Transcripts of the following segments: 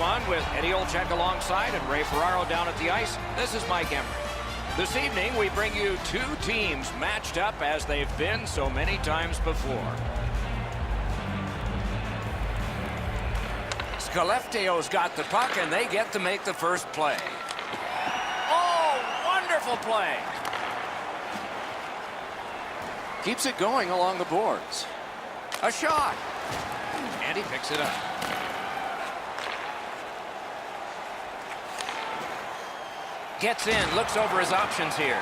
everyone, with Eddie Olczyk alongside and Ray Ferraro down at the ice. This is Mike Emery. This evening, we bring you two teams matched up as they've been so many times before. Skellefteå's got the puck, and they get to make the first play. Oh, wonderful play! Keeps it going along the boards. A shot! And he picks it up. Gets in, looks over his options here.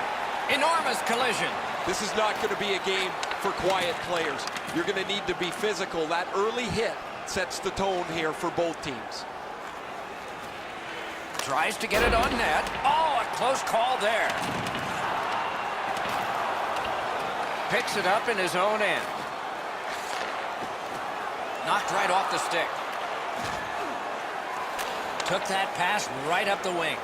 Enormous collision. This is not going to be a game for quiet players. You're going to need to be physical. That early hit sets the tone here for both teams. Tries to get it on net. Oh, a close call there. Picks it up in his own end. Knocked right off the stick. Took that pass right up the wing.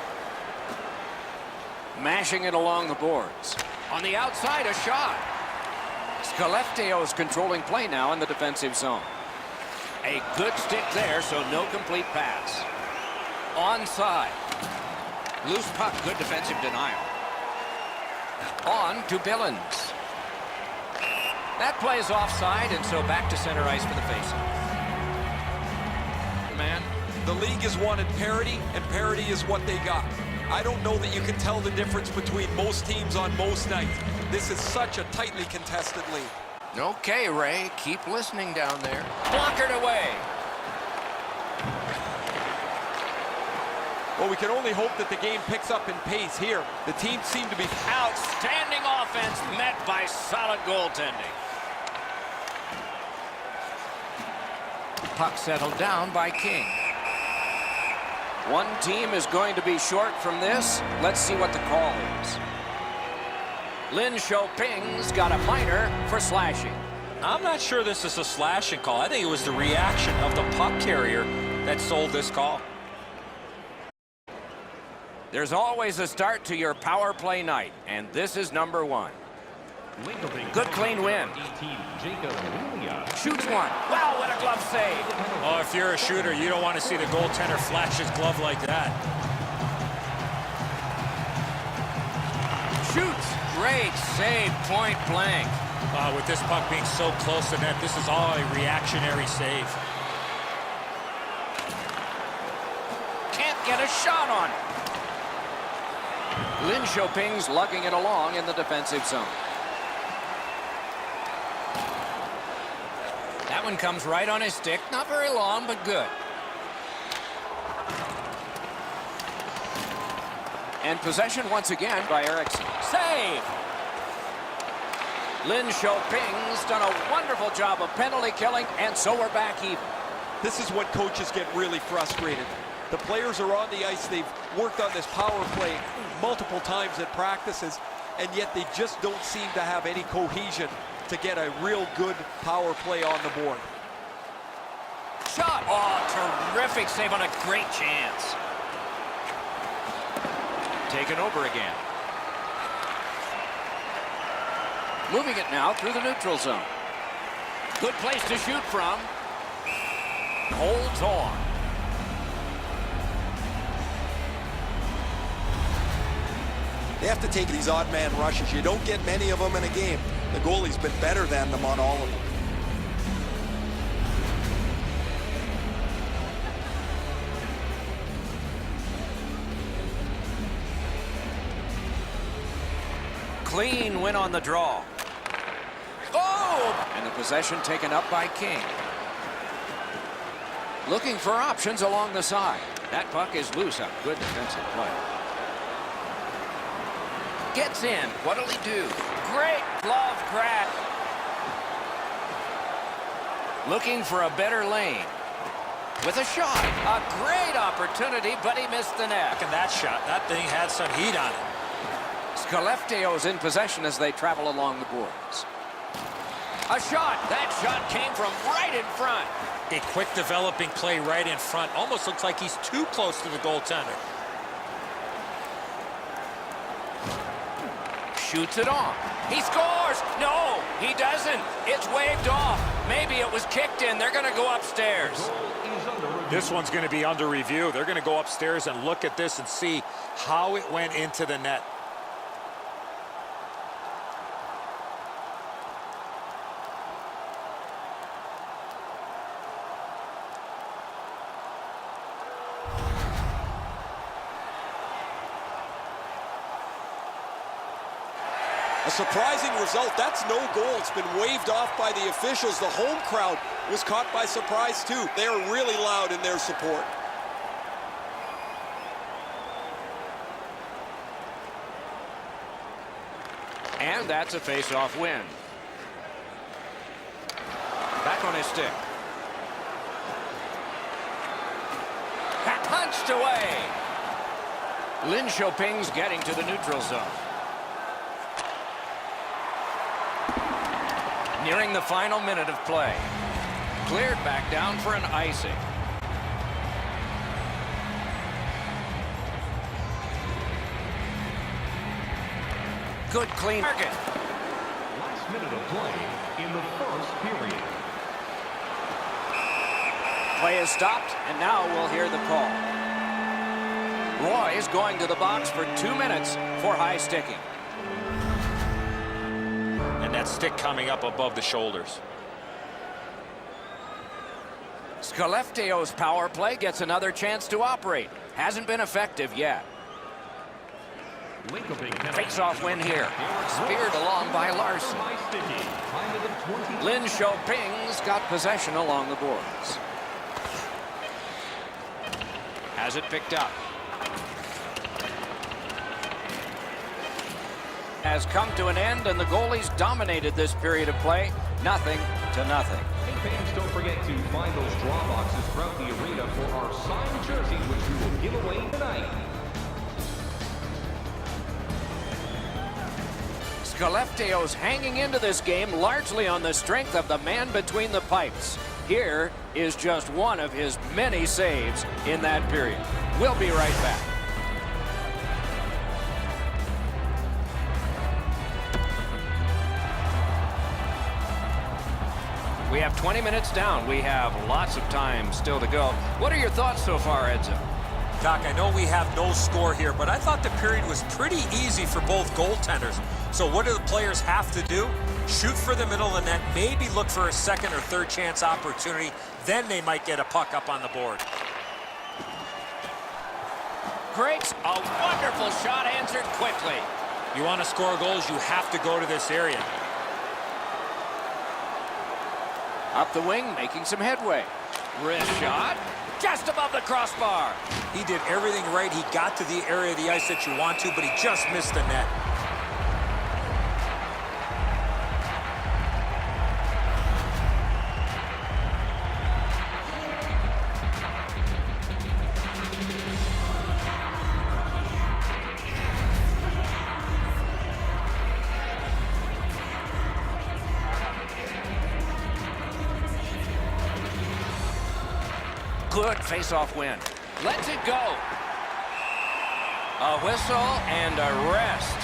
Mashing it along the boards. On the outside, a shot. Skellefteå's controlling play now in the defensive zone. A good stick there, so no complete pass. Onside. Loose puck, good defensive denial. On to Billins. That play is offside, and so back to center ice for the faceoff. Man, the league has wanted parity, and parity is what they got. I don't know that you can tell the difference between most teams on most nights. This is such a tightly contested league. Okay, Ray, keep listening down there. Blockered away. Well, we can only hope that the game picks up in pace here. The team seem to be... Outstanding offense met by solid goaltending. Puck settled down by King. One team is going to be short from this. Let's see what the call is. Lin Xiaoping's got a minor for slashing. I'm not sure this is a slashing call. I think it was the reaction of the puck carrier that sold this call. There's always a start to your power play night, and this is number one. Good clean win. Shoots one. Wow, what a glove save. Oh, if you're a shooter, you don't want to see the goaltender flash his glove like that. Shoots. Great save, point blank. With this puck being so close to net, this is all a reactionary save. Can't get a shot on it. Lin Xiaoping's lugging it along in the defensive zone. That one comes right on his stick. Not very long, but good. And possession once again by Eriksson. Save! Lin Xiaoping's done a wonderful job of penalty killing, and so we're back even. This is when coaches get really frustrated. The players are on the ice. They've worked on this power play multiple times at practices, and yet they just don't seem to have any cohesion to get a real good power play on the board. Shot! Oh, terrific save on a great chance. Taken over again. Moving it now through the neutral zone. Good place to shoot from. Holds on. They have to take these odd man rushes. You don't get many of them in a game. The goalie's been better than them on all of them. Clean win on the draw. Oh! And the possession taken up by King. Looking for options along the side. That puck is loose up. Good defensive play. Gets in. What'll he do? Great glove grab. Looking for a better lane. With a shot. A great opportunity, but he missed the net. Look at that shot. That thing had some heat on it. Skellefteå's in possession as they travel along the boards. A shot. That shot came from right in front. A quick developing play right in front. Almost looks like he's too close to the goaltender. shoots it on. He scores! No, he doesn't. It's waved off. Maybe it was kicked in. They're going to go upstairs. This one's going to be under review. They're going to go upstairs and look at this and see how it went into the net. A surprising result. That's no goal. It's been waved off by the officials. The home crowd was caught by surprise too. They are really loud in their support. And that's a face-off win. Back on his stick. Punched away. Lin Xiaoping's getting to the neutral zone. Nearing the final minute of play. Cleared back down for an icing. Good clean target. Last minute of play in the first period. Play is stopped, and now we'll hear the call. Roy is going to the box for 2 minutes for high sticking. And that stick coming up above the shoulders. Skellefteå's power play gets another chance to operate. Hasn't been effective yet. Face-off win here. Speared along by Larson. Lin Xiaoping's got possession along the boards. Has it picked up. Has come to an end, and the goalies dominated this period of play. 0-0. Hey fans, don't forget to find those draw boxes throughout the arena for our signed jerseys, which we will give away tonight. Skellefteå's hanging into this game largely on the strength of the man between the pipes. Here is just one of his many saves in that period. We'll be right back. We have 20 minutes down. We have lots of time still to go. What are your thoughts so far, Edzo? Doc, I know we have no score here, but I thought the period was pretty easy for both goaltenders. So what do the players have to do? Shoot for the middle of the net, maybe look for a second or third chance opportunity. Then they might get a puck up on the board. Great, a wonderful shot answered quickly. You want to score goals, you have to go to this area. Up the wing, making some headway. Wrist shot, just above the crossbar. He did everything right. He got to the area of the ice that you want to, but he just missed the net. Good face-off win. Lets it go. A whistle and a rest.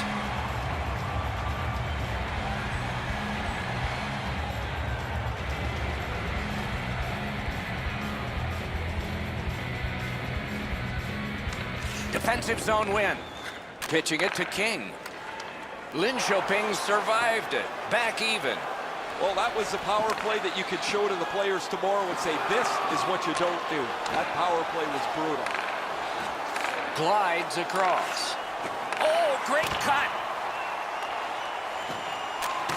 Defensive zone win. Pitching it to King. Lin Xiaoping survived it. Back even. Well, that was the power play that you could show to the players tomorrow and say, this is what you don't do. That power play was brutal. Glides across. Oh, great cut.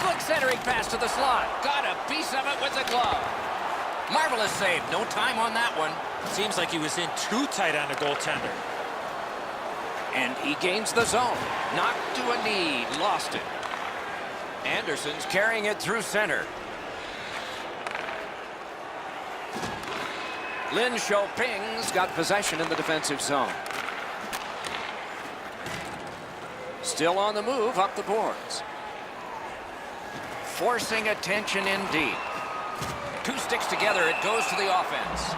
Good centering pass to the slot. Got a piece of it with the glove. Marvelous save. No time on that one. Seems like he was in too tight on the goaltender. And he gains the zone. Knocked to a knee. Lost it. Anderson's carrying it through center. Lin Xiaoping's got possession in the defensive zone. Still on the move up the boards. Forcing attention in deep. Two sticks together, it goes to the offense.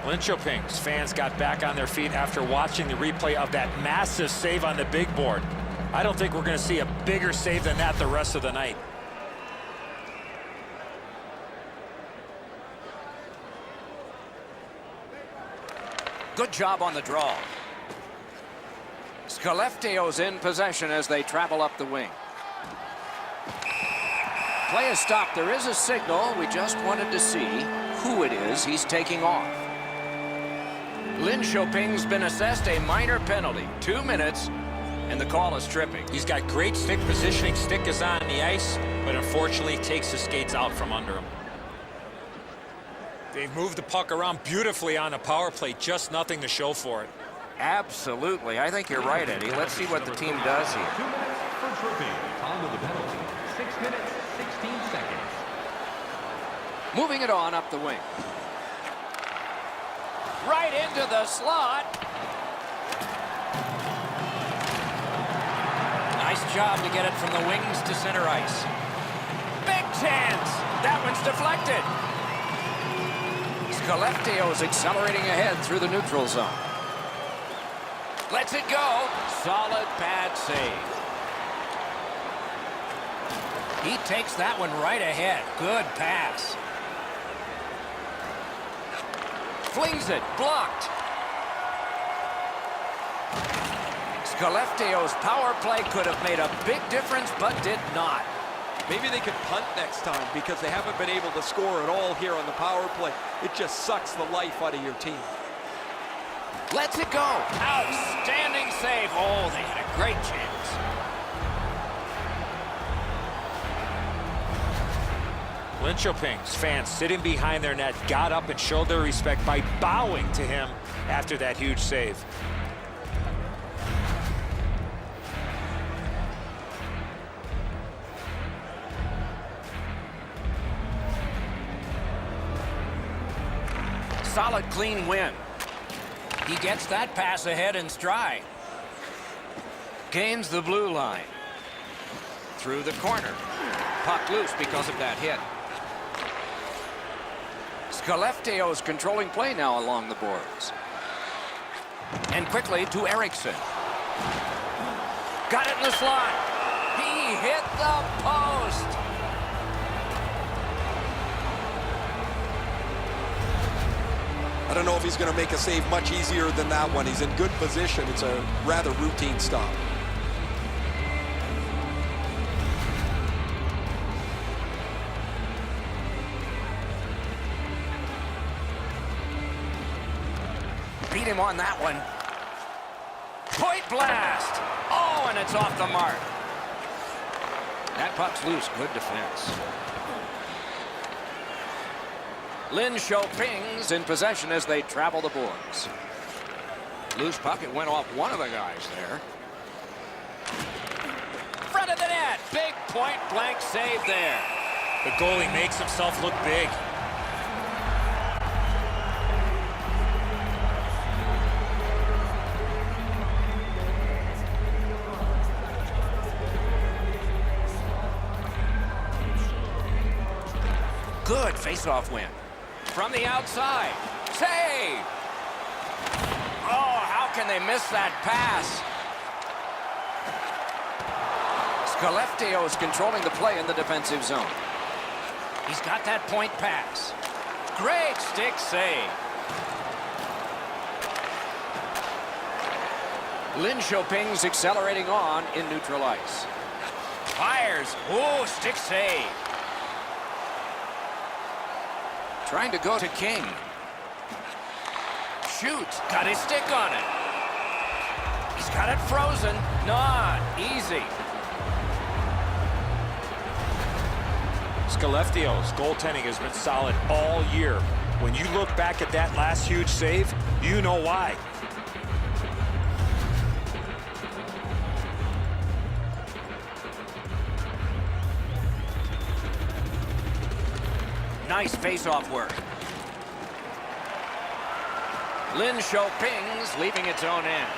Linköping's fans got back on their feet after watching the replay of that massive save on the big board. I don't think we're going to see a bigger save than that the rest of the night. Good job on the draw. Skellefteå's in possession as they travel up the wing. Play is stopped. There is a signal. We just wanted to see who it is he's taking off. Linköping's been assessed a minor penalty. 2 minutes, and the call is tripping. He's got great stick positioning. Stick is on the ice, but unfortunately takes the skates out from under him. They've moved the puck around beautifully on the power play. Just nothing to show for it. Absolutely. I think you're right, Eddie. Let's see what the team does here. 2 minutes for tripping. Time of the penalty. 6 minutes, 16 seconds. Moving it on up the wing. Right into the slot. Nice job to get it from the wings to center ice. Big chance. That one's deflected. Skellefteå is accelerating ahead through the neutral zone. Lets it go. Solid pad save. He takes that one right ahead. Good pass. Flings it. Blocked. Skellefteå's power play could have made a big difference, but did not. Maybe they could punt next time because they haven't been able to score at all here on the power play. It just sucks the life out of your team. Lets it go. Outstanding save. Oh, they had a great chance. Linköping's fans sitting behind their net got up and showed their respect by bowing to him after that huge save. Solid, clean win. He gets that pass ahead in stride. Gains the blue line. Through the corner. Puck loose because of that hit. Skellefteå is controlling play now along the boards. And quickly to Eriksson. Got it in the slot. He hit the post. I don't know if he's going to make a save much easier than that one. He's in good position. It's a rather routine stop. Beat him on that one. Point blast. Oh, and it's off the mark. That puck's loose. Good defense. Linköping's in possession as they travel the boards. Loose puck. It went off one of the guys there. Front of the net. Big point blank save there. The goalie makes himself look big. Good face-off win. From the outside. Save! Oh, how can they miss that pass? Skellefteå is controlling the play in the defensive zone. He's got that point pass. Great stick save. Linköping's accelerating on in neutral ice. Fires. Oh, stick save. Trying to go to King. Shoot. Got his stick on it. He's got it frozen. Not easy. Skellefteå's goaltending has been solid all year. When you look back at that last huge save, you know why. Nice face-off work. Linköping's leaving its own end.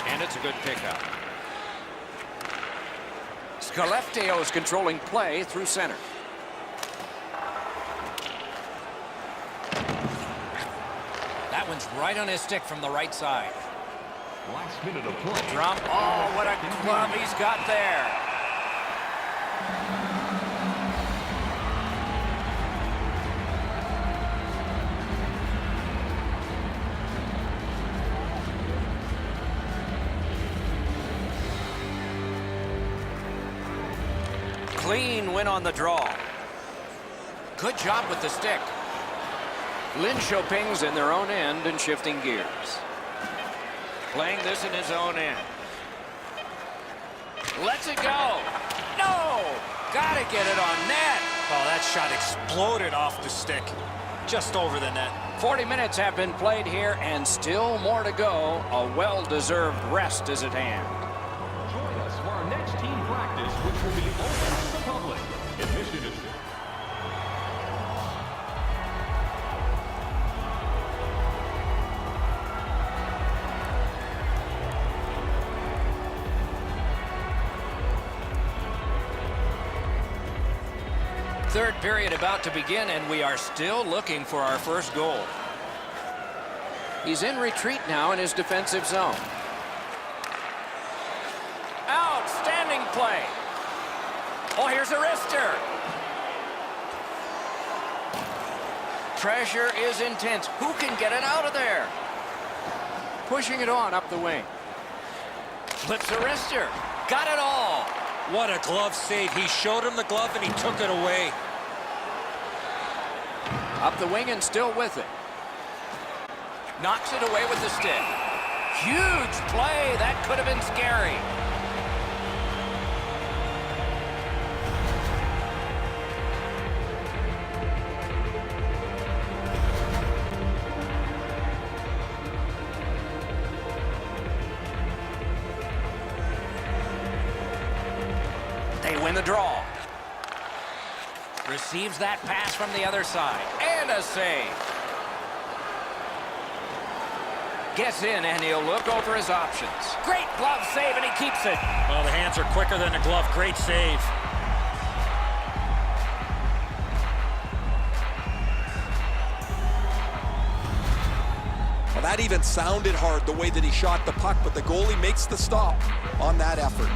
And it's a good pickup. Skellefteå is controlling play through center. That one's right on his stick from the right side. Last minute of play. Drum. Oh, what a glove he's got there. Clean win on the draw. Good job with the stick. Linköping's in their own end and shifting gears. Playing this in his own end. Lets it go. No! Gotta get it on net. Oh, that shot exploded off the stick. Just over the net. 40 minutes have been played here and still more to go. A well-deserved rest is at hand. Join us for our next team practice, which will be open to the public. Admission is... Third period about to begin, and we are still looking for our first goal. He's in retreat now in his defensive zone. Outstanding play. Oh, here's a wrister. Pressure is intense. Who can get it out of there? Pushing it on up the wing. Flips a wrister. Got it all. What a glove save. He showed him the glove and he took it away. Up the wing and still with it. Knocks it away with the stick. Huge play. That could have been scary. They win the draw. Receives that pass from the other side. And a save. Gets in, and he'll look over his options. Great glove save, and he keeps it. Well, the hands are quicker than the glove. Great save. Well, that even sounded hard, the way that he shot the puck, but the goalie makes the stop on that effort.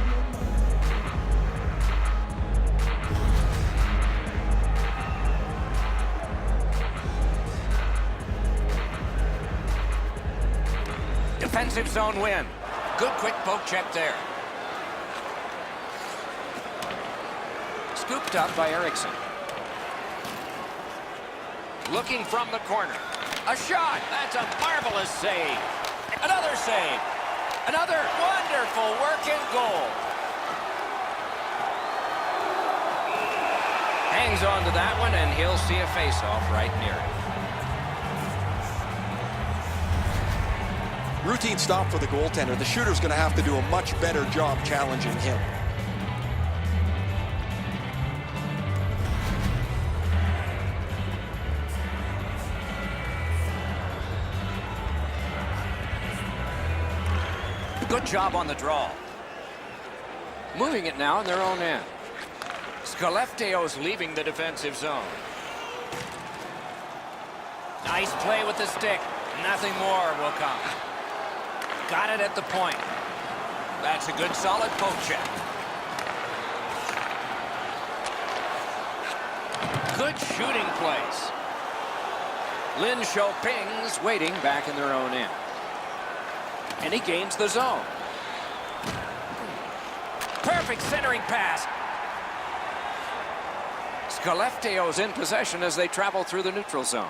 Defensive zone win. Good quick poke check there. Scooped up by Eriksson. Looking from the corner. A shot. That's a marvelous save. Another save. Another wonderful work in goal. Hangs on to that one, and he'll see a face-off right near it. Routine stop for the goaltender. The shooter's going to have to do a much better job challenging him. Good job on the draw. Moving it now in their own end. Skellefteå's leaving the defensive zone. Nice play with the stick. Nothing more will come. Got it at the point. That's a good solid poke check. Good shooting place. Linköping's waiting back in their own end. And he gains the zone. Perfect centering pass. Skellefteå's in possession as they travel through the neutral zone.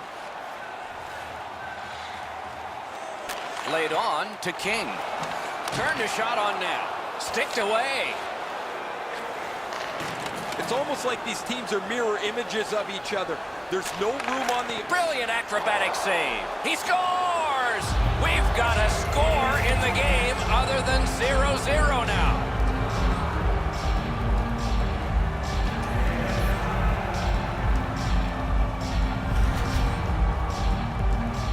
Laid on to King. Turned a shot on net. Sticked away. It's almost like these teams are mirror images of each other. There's no room on the... Brilliant acrobatic save. He scores! We've got a score in the game other than 0-0 now.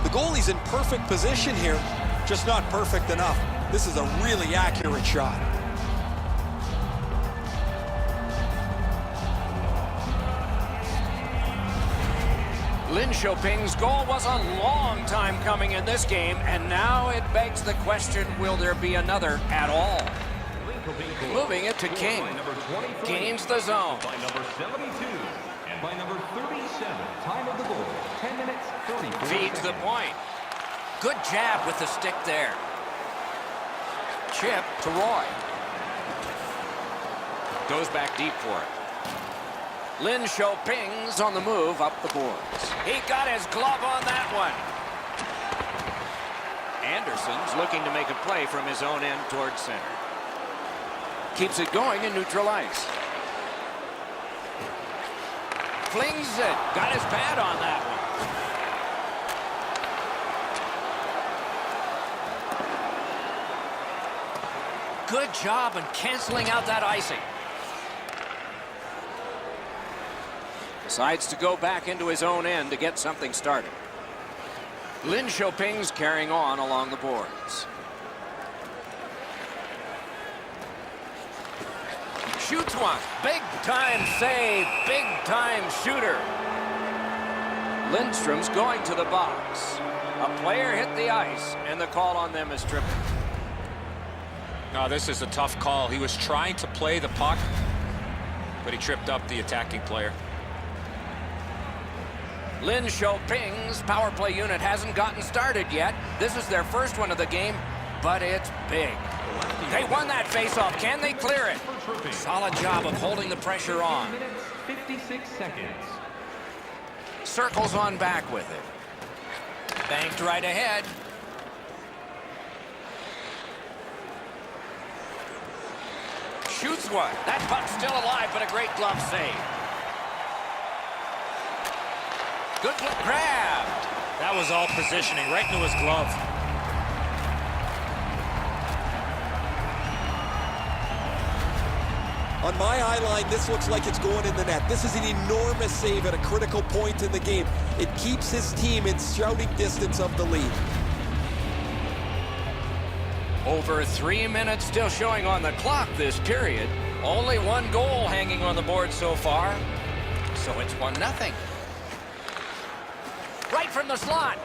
The goalie's in perfect position here, just not perfect enough. This is a really accurate shot. Lin Shoping's goal was a long time coming in this game, and now it begs the question, will there be another at all? Moving it to King. Gains the zone. By number 72 and by number 37. Time of the goal, 10 minutes, 34 Feeds the seconds. point. Good jab with the stick there. Chip to Roy. Goes back deep for it. Lin Shoping's on the move up the boards. He got his glove on that one. Anderson's looking to make a play from his own end towards center. Keeps it going in neutral ice. Flings it. Got his pad on that one. Good job in canceling out that icing. Decides to go back into his own end to get something started. Lin Shoping's carrying on along the boards. Shoots one. Big time save. Big time shooter. Lindstrom's going to the box. A player hit the ice, and the call on them is tripping. No, this is a tough call. He was trying to play the puck, but he tripped up the attacking player. Lin Shoping's power play unit hasn't gotten started yet. This is their first one of the game, but it's big. They won that faceoff. Can they clear it? Solid job of holding the pressure on. 10 minutes, 56 seconds. Circles on back with it. Banked right ahead. Shoots one. That puck's still alive, but a great glove save. Good grabbed. That was all positioning, right into his glove. On my eye line, this looks like it's going in the net. This is an enormous save at a critical point in the game. It keeps his team in shouting distance of the lead. Over 3 minutes still showing on the clock this period. Only one goal hanging on the board so far. So it's 1-0. Right from the slot.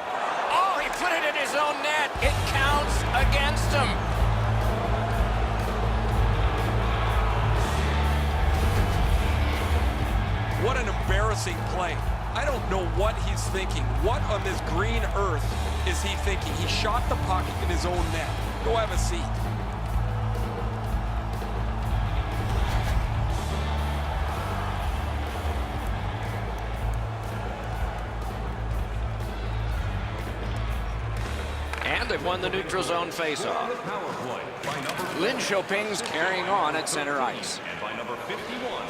Oh, he put it in his own net. It counts against him. What an embarrassing play. I don't know what he's thinking. What on this green earth is he thinking? He shot the puck in his own net. Go have a seat. And they've won the neutral zone faceoff. The power play by number Lin Shoping's carrying on at center ice. and by number 51.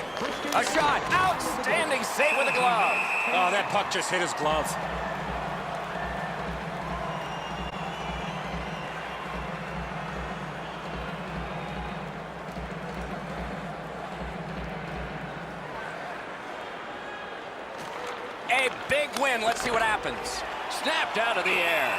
A shot. Outstanding save with a glove. Oh, that puck just hit his glove. A big win. Let's see what happens. Snapped out of the air.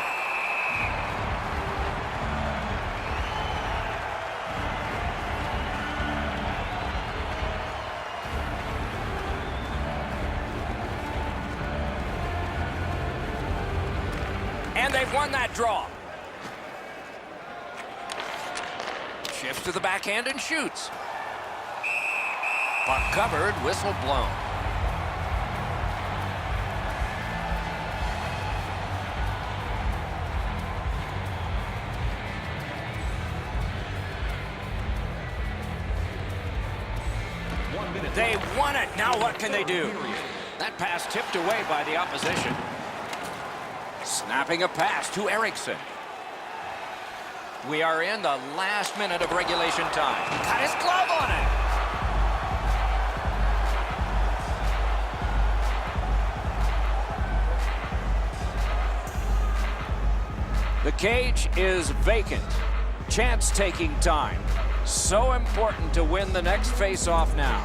And they've won that draw. Shifts to the backhand and shoots. Puck covered, whistle blown. They won it. Now what can they do? That pass tipped away by the opposition. Snapping a pass to Eriksson. We are in the last minute of regulation time. Got his glove on it. The cage is vacant. Chance taking time. So important to win the next face-off now.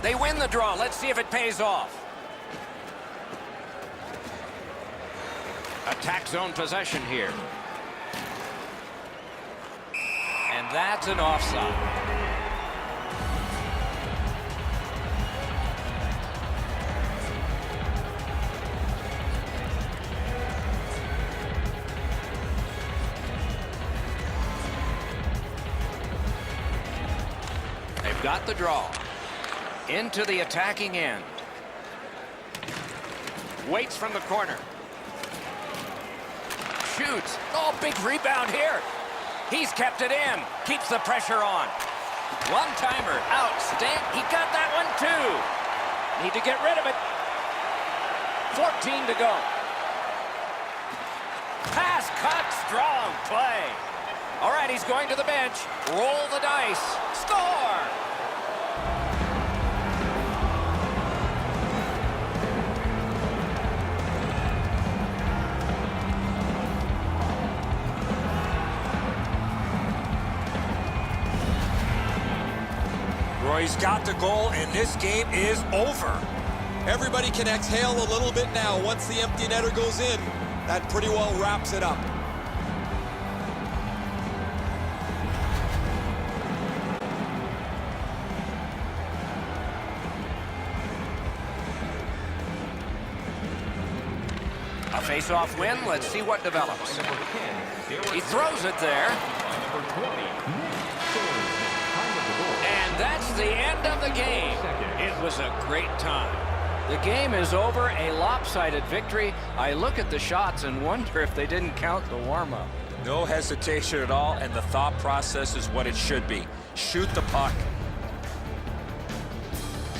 They win the draw. Let's see if it pays off. Attack zone possession here. And that's an offside. got the draw. Into the attacking end. Waits from the corner. Shoots. Oh, big rebound here. He's kept it in. Keeps the pressure on. One-timer. Outstanding. He got that one, too. Need to get rid of it. 14 to go. Pass cut. Strong play. All right, he's going to the bench. Roll the dice. Score! Roy's got the goal, and this game is over. Everybody can exhale a little bit now. Once the empty netter goes in, that pretty well wraps it up. A face-off win. Let's see what develops. He throws it there. And that's the end of the game. It was a great time. The game is over, a lopsided victory. I look at the shots and wonder if they didn't count the warm-up. No hesitation at all, and the thought process is what it should be. Shoot the puck.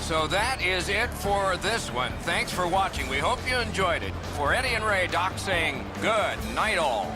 So that is it for this one. Thanks for watching. We hope you enjoyed it. For Eddie and Ray, Doc saying good night all.